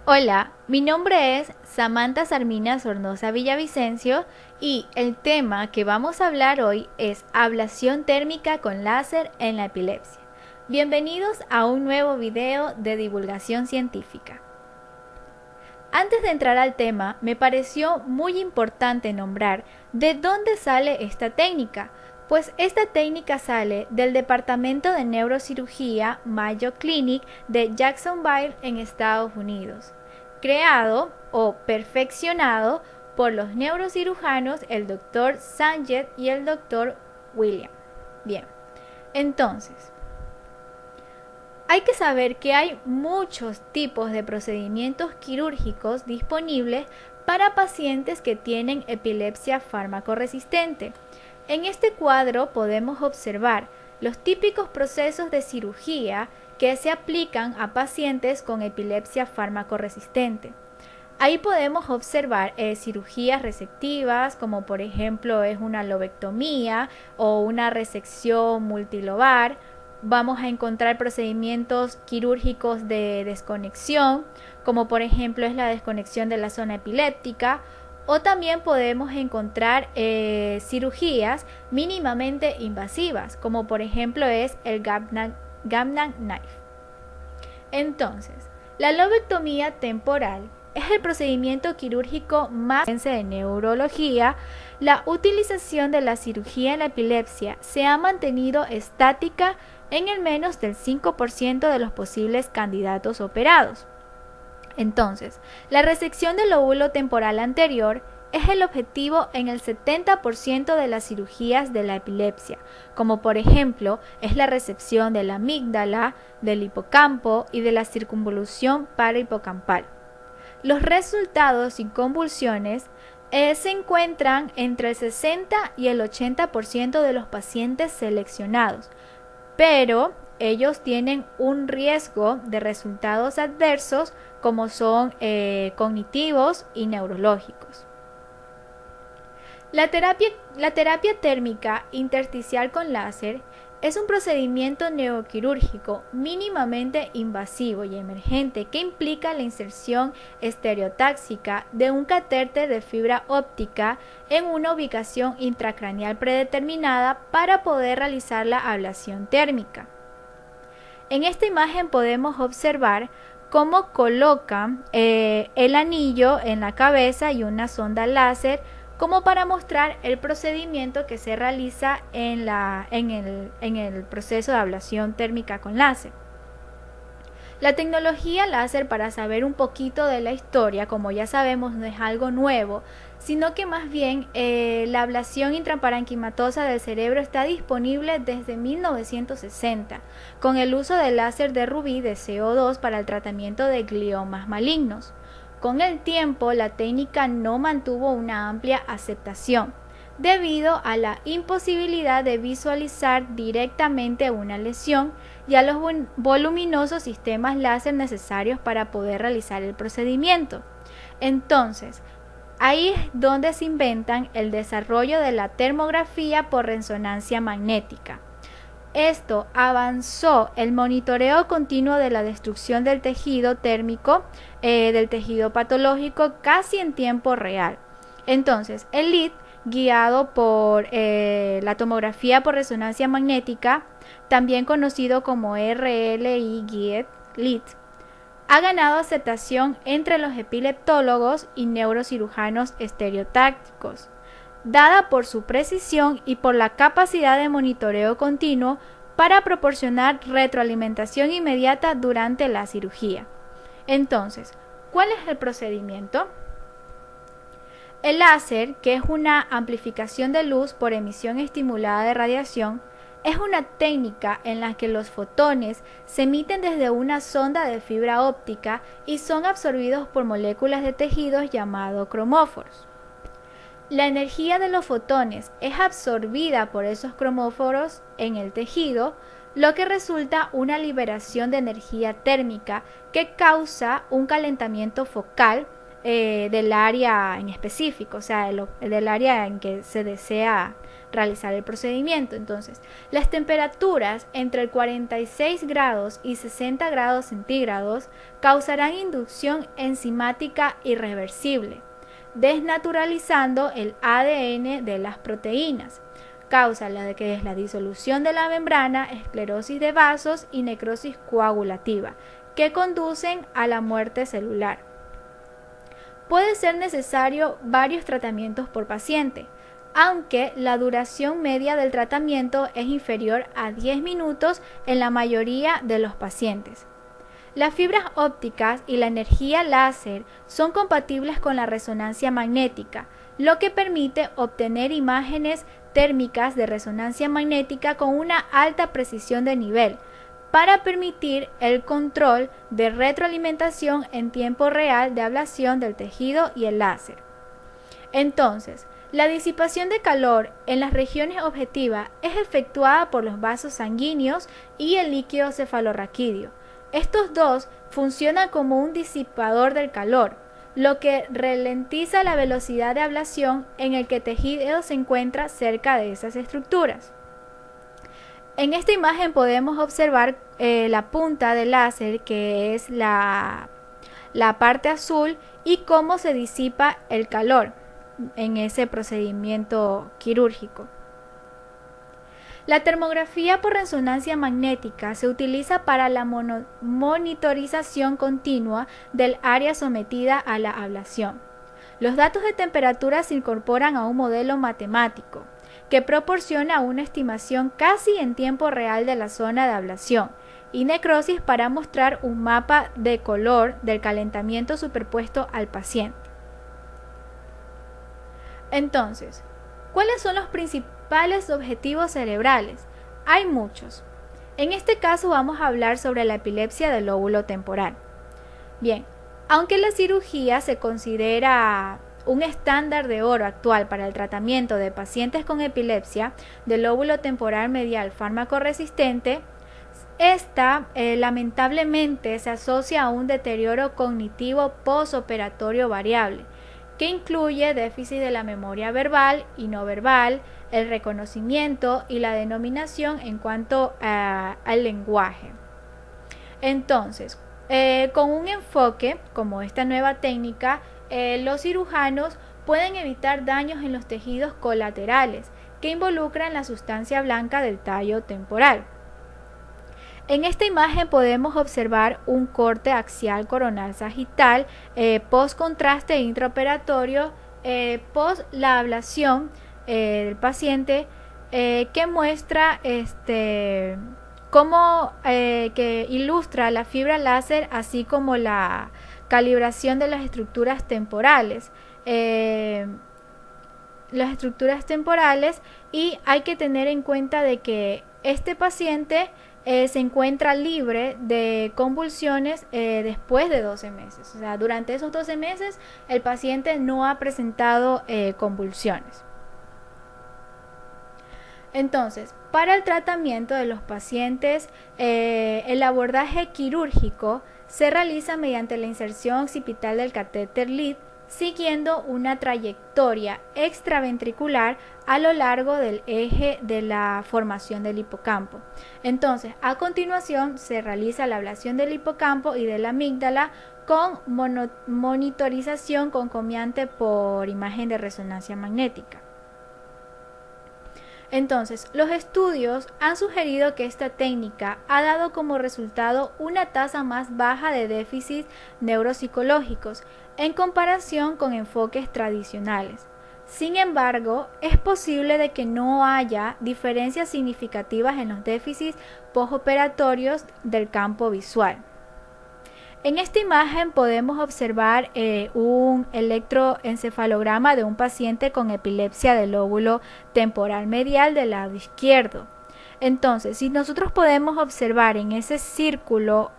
Hola, mi nombre es Samantha Sarmina Sornosa Villavicencio y el tema que vamos a hablar hoy es ablación térmica con láser en la epilepsia. Bienvenidos a un nuevo video de divulgación científica. Antes de entrar al tema, me pareció muy importante nombrar de dónde sale esta técnica, pues esta técnica sale del Departamento de Neurocirugía Mayo Clinic de Jacksonville en Estados Unidos, creado o perfeccionado por los neurocirujanos el Dr. Sanjay y el Dr. William. Bien, entonces, hay que saber que hay muchos tipos de procedimientos quirúrgicos disponibles para pacientes que tienen epilepsia fármaco-resistente. En este cuadro podemos observar los típicos procesos de cirugía que se aplican a pacientes con epilepsia fármaco-resistente. Ahí podemos observar cirugías resectivas, como por ejemplo es una lobectomía o una resección multilobar. Vamos a encontrar procedimientos quirúrgicos de desconexión, como por ejemplo es la desconexión de la zona epiléptica, o también podemos encontrar cirugías mínimamente invasivas, como por ejemplo es el Gamma Knife. Entonces, la lobectomía temporal es el procedimiento quirúrgico más de neurología. La utilización de la cirugía en la epilepsia se ha mantenido estática en el menos del 5% de los posibles candidatos operados. Entonces, la resección del lóbulo temporal anterior es el objetivo en el 70% de las cirugías de la epilepsia, como por ejemplo es la resección de la amígdala, del hipocampo y de la circunvolución parahipocampal. Los resultados sin convulsiones se encuentran entre el 60 y el 80% de los pacientes seleccionados, pero ellos tienen un riesgo de resultados adversos como son cognitivos y neurológicos. La terapia térmica intersticial con láser es un procedimiento neuroquirúrgico mínimamente invasivo y emergente que implica la inserción estereotáxica de un catéter de fibra óptica en una ubicación intracraneal predeterminada para poder realizar la ablación térmica. En esta imagen podemos observar cómo colocan el anillo en la cabeza y una sonda láser como para mostrar el procedimiento que se realiza en el proceso de ablación térmica con láser. La tecnología láser, para saber un poquito de la historia, como ya sabemos, no es algo nuevo, sino que más bien la ablación intraparenquimatosa del cerebro está disponible desde 1960, con el uso del láser de rubí de CO2 para el tratamiento de gliomas malignos. Con el tiempo, la técnica no mantuvo una amplia aceptación, debido a la imposibilidad de visualizar directamente una lesión y a los voluminosos sistemas láser necesarios para poder realizar el procedimiento. Entonces, ahí es donde se inventan el desarrollo de la termografía por resonancia magnética. Esto avanzó el monitoreo continuo de la destrucción del tejido térmico, del tejido patológico, casi en tiempo real. Entonces, el LIT, guiado por la tomografía por resonancia magnética, también conocido como RLI-LIT, ha ganado aceptación entre los epileptólogos y neurocirujanos estereotácticos, dada por su precisión y por la capacidad de monitoreo continuo para proporcionar retroalimentación inmediata durante la cirugía. Entonces, ¿cuál es el procedimiento? El láser, que es una amplificación de luz por emisión estimulada de radiación, es una técnica en la que los fotones se emiten desde una sonda de fibra óptica y son absorbidos por moléculas de tejidos llamados cromóforos. La energía de los fotones es absorbida por esos cromóforos en el tejido, lo que resulta una liberación de energía térmica que causa un calentamiento focal del área en específico, o sea, del área en que se desea realizar el procedimiento. Entonces, las temperaturas entre el 46 grados y 60 grados centígrados causarán inducción enzimática irreversible, desnaturalizando el ADN de las proteínas. Causa la de que es la disolución de la membrana, esclerosis de vasos y necrosis coagulativa, que conducen a la muerte celular. Puede ser necesario varios tratamientos por paciente, aunque la duración media del tratamiento es inferior a 10 minutos en la mayoría de los pacientes. Las fibras ópticas y la energía láser son compatibles con la resonancia magnética, lo que permite obtener imágenes térmicas de resonancia magnética con una alta precisión de nivel, para permitir el control de retroalimentación en tiempo real de ablación del tejido y el láser. Entonces, la disipación de calor en las regiones objetivas es efectuada por los vasos sanguíneos y el líquido cefalorraquídeo. Estos dos funcionan como un disipador del calor, lo que ralentiza la velocidad de ablación en el que el tejido se encuentra cerca de esas estructuras. En esta imagen podemos observar la punta del láser, que es la parte azul, y cómo se disipa el calor en ese procedimiento quirúrgico. La termografía por resonancia magnética se utiliza para la monitorización continua del área sometida a la ablación. Los datos de temperatura se incorporan a un modelo matemático que proporciona una estimación casi en tiempo real de la zona de ablación y necrosis para mostrar un mapa de color del calentamiento superpuesto al paciente. Entonces, ¿cuáles son los principales objetivos cerebrales? Hay muchos. En este caso vamos a hablar sobre la epilepsia del lóbulo temporal. Bien, aunque la cirugía se considera un estándar de oro actual para el tratamiento de pacientes con epilepsia del lóbulo temporal medial fármaco resistente, esta lamentablemente se asocia a un deterioro cognitivo postoperatorio variable, que incluye déficit de la memoria verbal y no verbal, el reconocimiento y la denominación en cuanto al lenguaje. Entonces, con un enfoque como esta nueva técnica, los cirujanos pueden evitar daños en los tejidos colaterales que involucran la sustancia blanca del tallo temporal. En esta imagen podemos observar un corte axial coronal sagital post contraste intraoperatorio post la ablación del paciente, que muestra cómo que ilustra la fibra láser, así como la calibración de las estructuras temporales. Y hay que tener en cuenta de que este paciente se encuentra libre de convulsiones después de 12 meses. O sea, durante esos 12 meses el paciente no ha presentado convulsiones. Entonces, para el tratamiento de los pacientes, el abordaje quirúrgico se realiza mediante la inserción occipital del catéter lead, siguiendo una trayectoria extraventricular a lo largo del eje de la formación del hipocampo. Entonces, a continuación se realiza la ablación del hipocampo y de la amígdala con monitorización concomiante por imagen de resonancia magnética. Entonces, los estudios han sugerido que esta técnica ha dado como resultado una tasa más baja de déficits neuropsicológicos en comparación con enfoques tradicionales. Sin embargo, es posible de que no haya diferencias significativas en los déficits postoperatorios del campo visual. En esta imagen podemos observar un electroencefalograma de un paciente con epilepsia del lóbulo temporal medial del lado izquierdo. Entonces, si nosotros podemos observar en ese círculo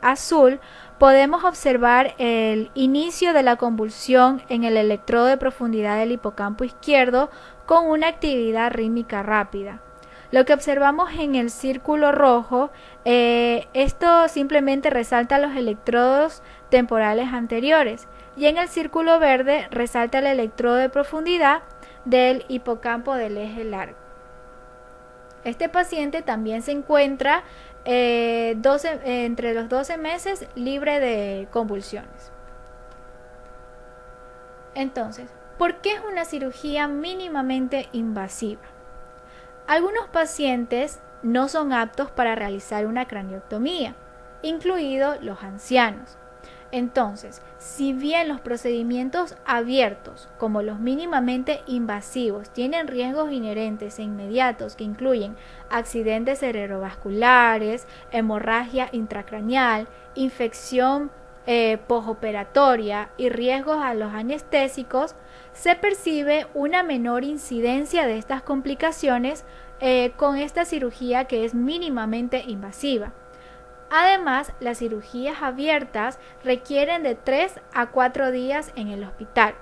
azul, podemos observar el inicio de la convulsión en el electrodo de profundidad del hipocampo izquierdo con una actividad rítmica rápida. Lo que observamos en el círculo rojo, esto simplemente resalta los electrodos temporales anteriores, y en el círculo verde resalta el electrodo de profundidad del hipocampo del eje largo. Este paciente también se encuentra entre los 12 meses libre de convulsiones. Entonces, ¿por qué es una cirugía mínimamente invasiva? Algunos pacientes no son aptos para realizar una craneotomía, incluidos los ancianos. Entonces, si bien los procedimientos abiertos, como los mínimamente invasivos, tienen riesgos inherentes e inmediatos que incluyen accidentes cerebrovasculares, hemorragia intracraneal, infección postoperatoria y riesgos a los anestésicos, se percibe una menor incidencia de estas complicaciones con esta cirugía que es mínimamente invasiva. Además, las cirugías abiertas requieren de 3 a 4 días en el hospital.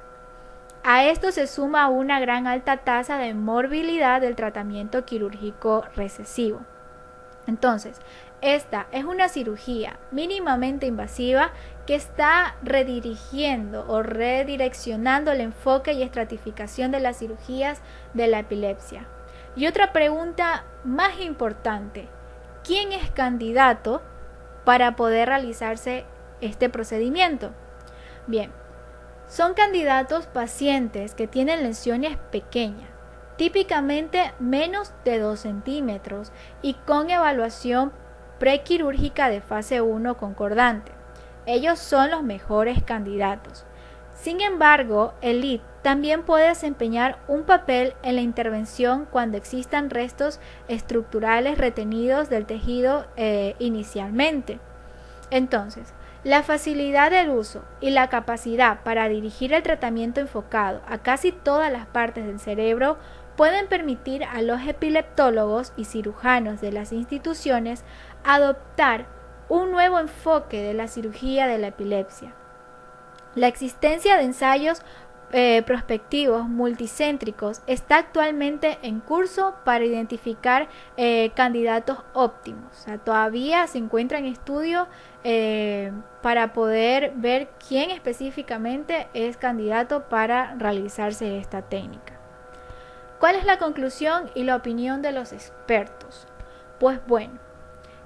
A esto se suma una gran alta tasa de morbilidad del tratamiento quirúrgico recesivo. Entonces, esta es una cirugía mínimamente invasiva que está redirigiendo o redireccionando el enfoque y estratificación de las cirugías de la epilepsia. Y otra pregunta más importante, ¿quién es candidato para poder realizarse este procedimiento? Bien, son candidatos pacientes que tienen lesiones pequeñas, típicamente menos de 2 centímetros y con evaluación prequirúrgica de fase 1 concordante. Ellos son los mejores candidatos. Sin embargo, el LIT también puede desempeñar un papel en la intervención cuando existan restos estructurales retenidos del tejido inicialmente. Entonces, la facilidad del uso y la capacidad para dirigir el tratamiento enfocado a casi todas las partes del cerebro pueden permitir a los epileptólogos y cirujanos de las instituciones adoptar un nuevo enfoque de la cirugía de la epilepsia. La existencia de ensayos prospectivos multicéntricos está actualmente en curso para identificar candidatos óptimos. O sea, todavía se encuentra en estudio para poder ver quién específicamente es candidato para realizarse esta técnica. ¿Cuál es la conclusión y la opinión de los expertos? Pues bueno,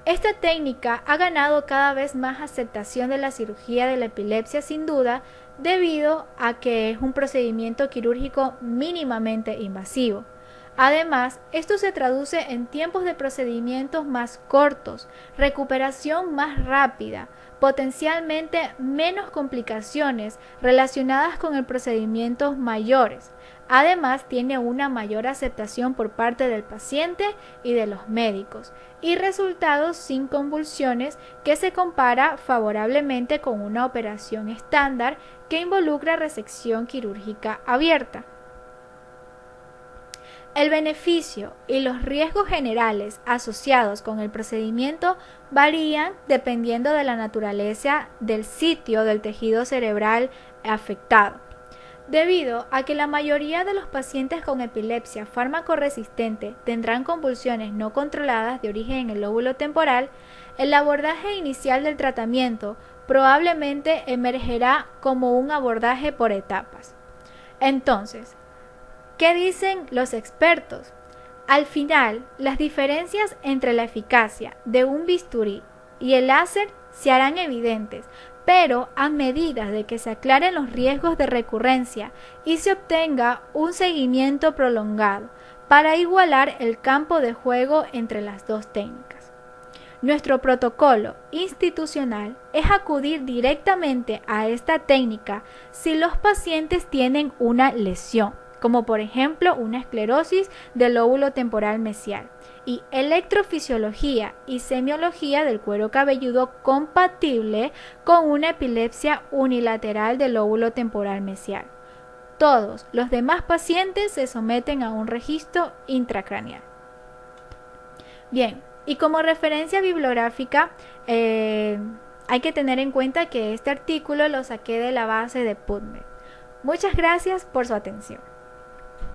esta técnica ha ganado cada vez más aceptación de la cirugía de la epilepsia sin duda debido a que es un procedimiento quirúrgico mínimamente invasivo. Además, esto se traduce en tiempos de procedimientos más cortos, recuperación más rápida, potencialmente menos complicaciones relacionadas con el procedimientos mayores. Además, tiene una mayor aceptación por parte del paciente y de los médicos y resultados sin convulsiones que se compara favorablemente con una operación estándar que involucra resección quirúrgica abierta. El beneficio y los riesgos generales asociados con el procedimiento varían dependiendo de la naturaleza del sitio del tejido cerebral afectado. Debido a que la mayoría de los pacientes con epilepsia fármaco-resistente tendrán convulsiones no controladas de origen en el lóbulo temporal, el abordaje inicial del tratamiento probablemente emergerá como un abordaje por etapas. Entonces, ¿qué dicen los expertos? Al final, las diferencias entre la eficacia de un bisturí y el láser se harán evidentes, pero a medida de que se aclaren los riesgos de recurrencia y se obtenga un seguimiento prolongado para igualar el campo de juego entre las dos técnicas. Nuestro protocolo institucional es acudir directamente a esta técnica si los pacientes tienen una lesión, como por ejemplo una esclerosis del lóbulo temporal mesial, y electrofisiología y semiología del cuero cabelludo compatible con una epilepsia unilateral del lóbulo temporal mesial. Todos los demás pacientes se someten a un registro intracraneal. Bien, y como referencia bibliográfica, hay que tener en cuenta que este artículo lo saqué de la base de PubMed. Muchas gracias por su atención.